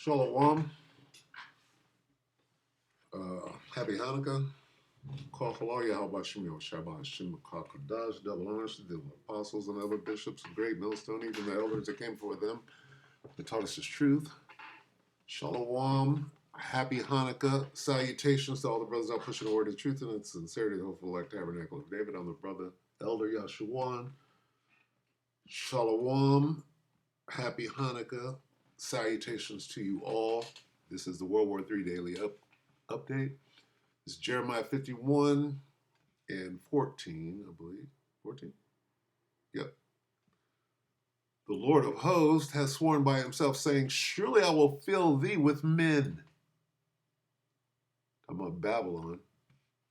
Shalom. Happy Hanukkah. Call halal Yahweh Shemil Shabbat Shem Kadash, double honors to the apostles and other bishops and great millstone, even the elders that came before them. They taught us the truth. Shalom. Happy Hanukkah. Salutations to all the brothers out pushing the word of truth and its sincerity, the hopeful like tabernacle of David. I'm the brother, Elder Yashuan. Shalom. Happy Hanukkah. Salutations to you all. This is the WW3 Daily update. It's Jeremiah 51 and 14, I believe. 14? Yep. The Lord of hosts has sworn by himself, saying, surely I will fill thee with men. I'm of Babylon.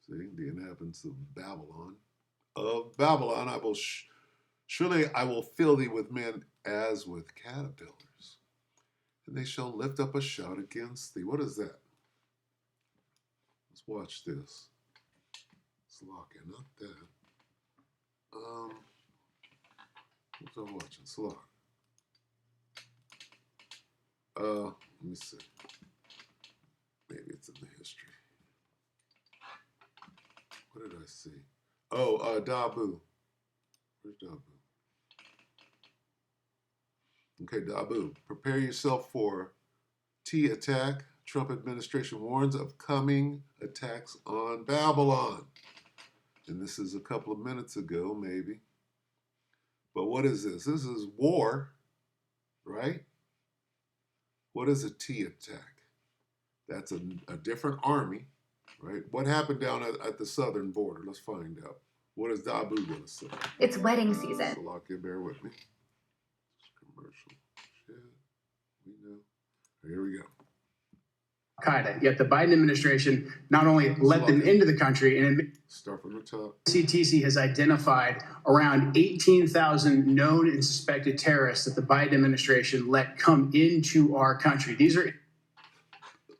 See, the inhabitants of Babylon. Of Babylon, surely I will fill thee with men as with caterpillars. And they shall lift up a shout against thee. What is that? Let's watch this. Slock, not that. What's I watching? Slock. Let me see. Maybe it's in the history. What did I see? Oh, Dabu. Where's Dabu? Okay, Dabu. Prepare yourself for T attack. Trump administration warns of coming attacks on Babylon. And this is a couple of minutes ago, maybe. But what is this? This is war, right? What is a T attack? That's a different army, right? What happened down at the southern border? Let's find out. What is Dabu going to say? It's wedding season. Salakia, bear with me. Commercial. Shit. We know. Here we go. Al-Qaeda. Yet the Biden administration not only let them into the country, and start from the top. CTC has identified around 18,000 known and suspected terrorists that the Biden administration let come into our country. These are...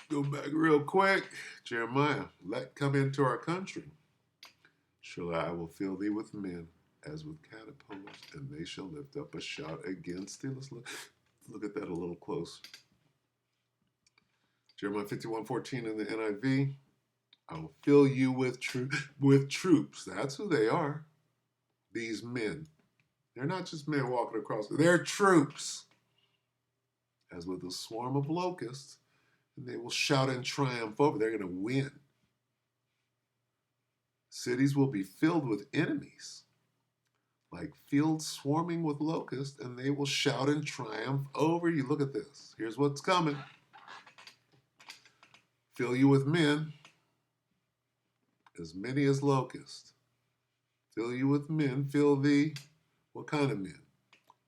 Go back real quick. Jeremiah, let come into our country. Surely I will fill thee with men as with caterpillars, and they shall lift up a shout against thee. Let's look at that a little closer. Jeremiah 51:14 in the NIV. I will fill you with troops. That's who they are. These men. They're not just men walking across. They're troops. As with a swarm of locusts. And they will shout in triumph over. They're going to win. Cities will be filled with enemies. Like fields swarming with locusts. And they will shout in triumph over you. Look at this. Here's what's coming. Fill you with men, as many as locusts. Fill you with men, fill thee, what kind of men?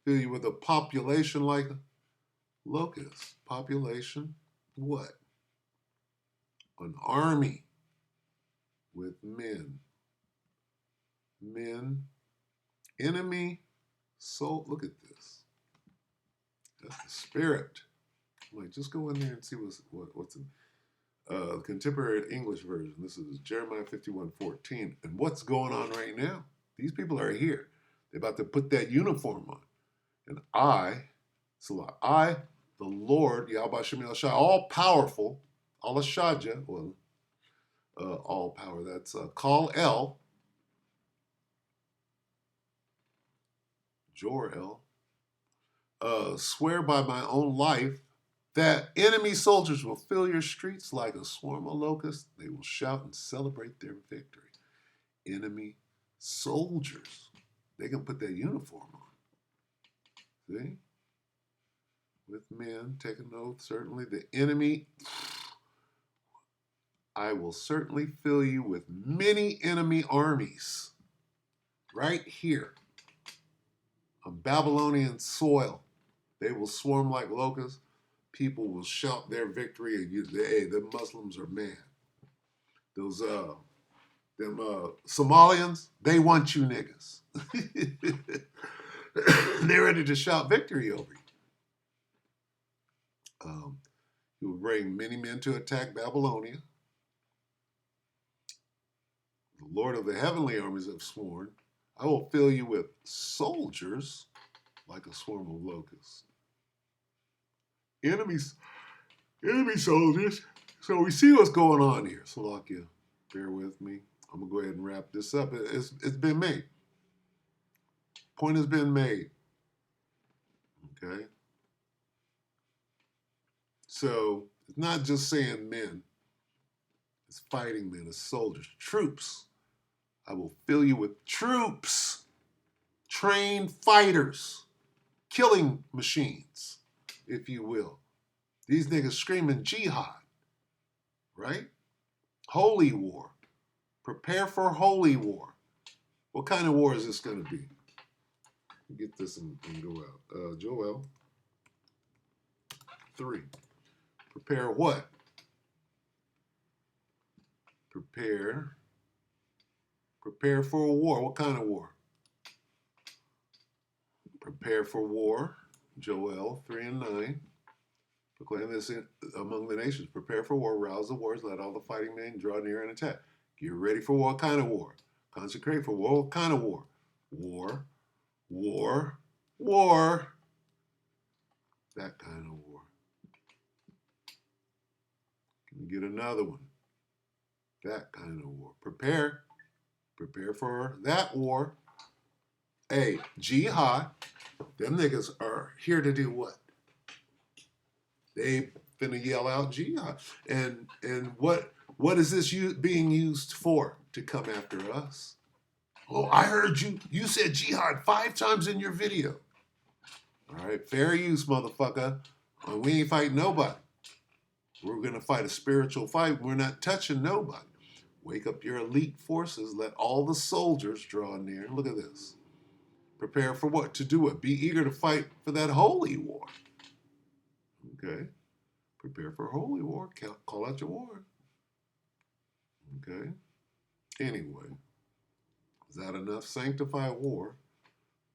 Fill you with a population like locusts. Population, what? An army with men. Men, enemy, soul. Look at this. That's the spirit. I'm like, just go in there and see what's in. Contemporary English version. This is Jeremiah 51:14. And what's going on right now? These people are here. They're about to put that uniform on. And the Lord, Yahweh Shemil Shai, all powerful, Allah Shaja, well, all power, that's Kal El, Jor El, swear by my own life, that enemy soldiers will fill your streets like a swarm of locusts. They will shout and celebrate their victory. Enemy soldiers. They can put that uniform on. See? With men, take a note. Certainly the enemy. I will certainly fill you with many enemy armies. Right here. On Babylonian soil. They will swarm like locusts. People will shout their victory, and hey, the Muslims are mad. Those Somalians, they want you niggas. They're ready to shout victory over you. He will bring many men to attack Babylonia. The Lord of the heavenly armies have sworn, I will fill you with soldiers like a swarm of locusts. Enemies enemy soldiers. So we see what's going on here. Slovakia, bear with me. I'm going to go ahead and wrap this up. It's been made. Point has been made. Okay? So it's not just saying men. It's fighting men, it's soldiers, troops. I will fill you with troops, trained fighters, killing machines, if you will. These niggas screaming jihad, right? Holy war. Prepare for holy war. What kind of war is this going to be? Get this and go out. Joel 3. Prepare what? Prepare for a war. What kind of war? Prepare for war. Joel 3 and 9. Proclaim this among the nations. Prepare for war. Rouse the wars. Let all the fighting men draw near and attack. Get ready for what kind of war? Consecrate for war. What kind of war? War. That kind of war. Can you get another one? That kind of war. Prepare for that war. A jihad. Them niggas are here to do what? They finna yell out jihad. And what is this being used for? To come after us? Oh, I heard you. You said jihad 5 times in your video. All right, fair use, motherfucker. We ain't fighting nobody. We're gonna fight a spiritual fight. We're not touching nobody. Wake up your elite forces. Let all the soldiers draw near. Look at this. Prepare for what? To do what? Be eager to fight for that holy war. Okay. Prepare for holy war. Call out your war. Okay. Anyway, is that enough? Sanctify war.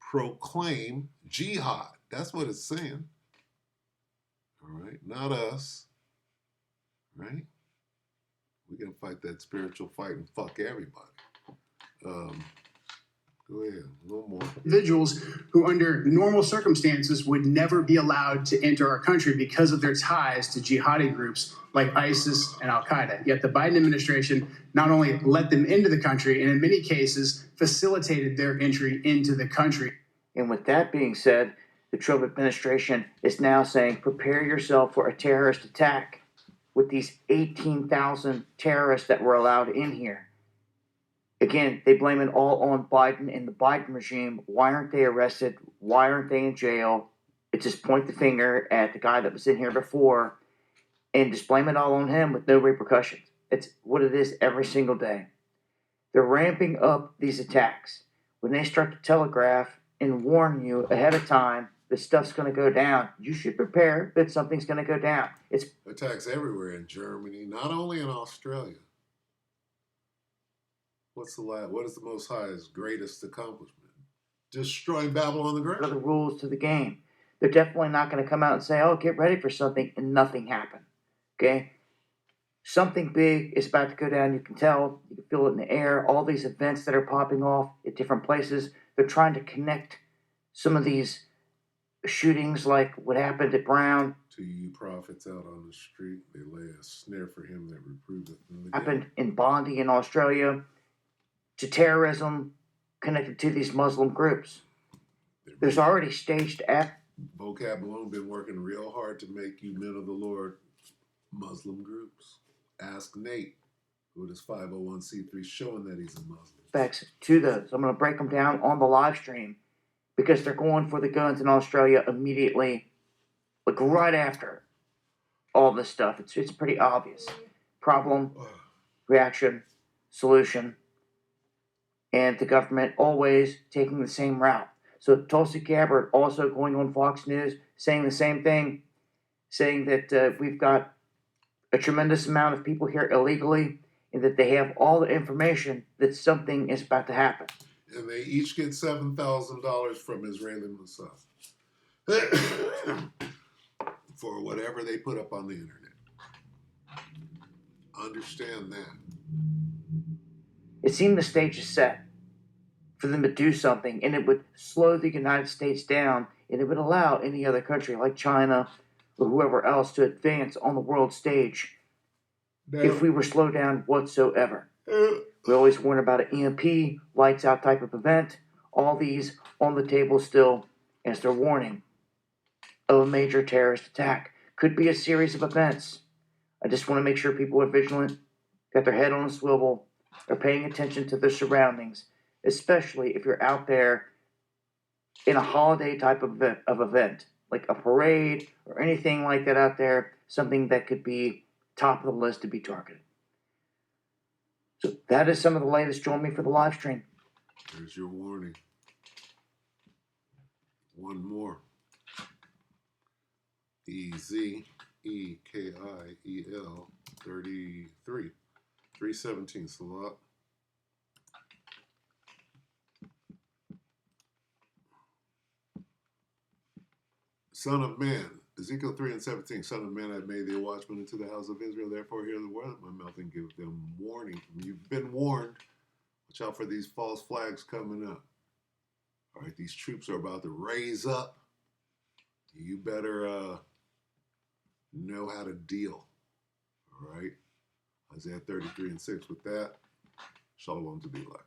Proclaim jihad. That's what it's saying. All right. Not us. Right? We're going to fight that spiritual fight and fuck everybody. Go ahead, a little more. Individuals who under normal circumstances would never be allowed to enter our country because of their ties to jihadi groups like ISIS and Al-Qaeda. Yet the Biden administration not only let them into the country, and in many cases facilitated their entry into the country. And with that being said, the Trump administration is now saying, prepare yourself for a terrorist attack with these 18,000 terrorists that were allowed in here. Again, they blame it all on Biden and the Biden regime. Why aren't they arrested? Why aren't they in jail? It just point the finger at the guy that was in here before and just blame it all on him with no repercussions. It's what it is every single day. They're ramping up these attacks. When they start to telegraph and warn you ahead of time that stuff's going to go down, you should prepare that something's going to go down. It's attacks everywhere in Germany, not only in Australia. What is the most highest, greatest accomplishment? Destroying Babylon on the ground. What are the rules to the game? They're definitely not going to come out and say, oh, get ready for something, and nothing happened. Okay? Something big is about to go down. You can tell. You can feel it in the air. All these events that are popping off at different places, they're trying to connect some of these shootings like what happened at Brown. To you prophets out on the street, they lay a snare for him that reproveth them. Happened in Bondi in Australia. To terrorism connected to these Muslim groups. There's already staged Vocab Malone been working real hard to make you men of the Lord Muslim groups. Ask Nate, who is 501c3 showing that he's a Muslim. Facts to those. I'm going to break them down on the live stream because they're going for the guns in Australia immediately, like right after all this stuff. It's pretty obvious. Problem, reaction, solution. And the government always taking the same route. So Tulsi Gabbard also going on Fox News saying the same thing, saying that we've got a tremendous amount of people here illegally and that they have all the information that something is about to happen. And they each get $7,000 from Israeli Mossad for whatever they put up on the internet. Understand that. It seemed the stage is set for them to do something, and it would slow the United States down, and it would allow any other country like China or whoever else to advance on the world stage if we were slowed down whatsoever. We always warn about an EMP, lights out type of event. All these on the table still as their warning of a major terrorist attack. Could be a series of events. I just want to make sure people are vigilant, got their head on a swivel, are paying attention to their surroundings, especially if you're out there in a holiday type of event, like a parade or anything like that out there, something that could be top of the list to be targeted. So that is some of the latest. Join me for the live stream. There's your warning. One more. EZEKIEL 33 317 Salat. Son of man, Ezekiel 3 and 17, Son of man, I've made thee a watchman into the house of Israel, therefore hear the word of my mouth and give them warning. You've been warned. Watch out for these false flags coming up. All right, these troops are about to raise up. You better know how to deal. All right, Isaiah 33 and 6 with that. Shalom to be like.